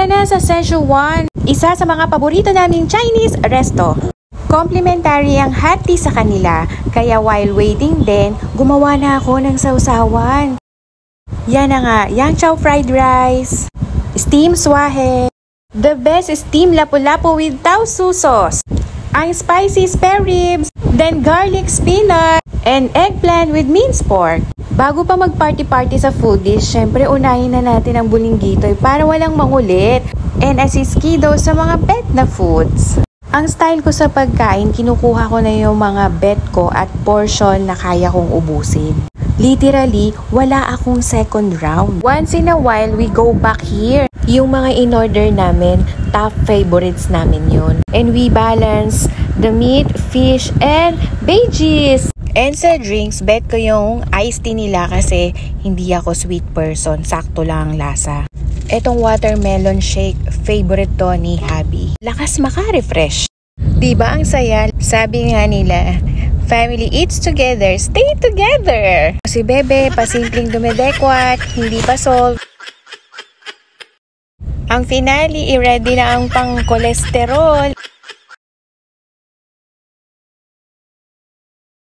Tara na sa Szechuan, isa sa mga paborito naming Chinese resto. Complimentary ang hot tea sa kanila, kaya while waiting din, gumawa na ako ng sausawan. Yan na nga, yang chow fried rice, steam swahe, the best steam lapu-lapu with tausu sauce, ang spicy spare ribs, then garlic spinach, and eggplant with minced pork. Bago pa mag-party-party sa food dish, syempre unahin na natin ang bulinggitoy para walang mangulit and asiskido sa mga bet na foods. Ang style ko sa pagkain, kinukuha ko na yung mga bet ko at portion na kaya kong ubusin. Literally, wala akong second round. Once in a while, we go back here. Yung mga in-order namin, top favorites namin yun. And we balance the meat, fish, and veggies. And sa drinks, bet ko yung iced tea nila kasi hindi ako sweet person. Sakto lang ang lasa. Etong watermelon shake, favorite to ni Habi. Lakas maka-refresh. Diba ang saya? Sabi nga nila, family eats together, stay together. Si Bebe, pasimpleng dumedekwat, hindi pa solve. Ang finale, i-ready na ang pang-kolesterol.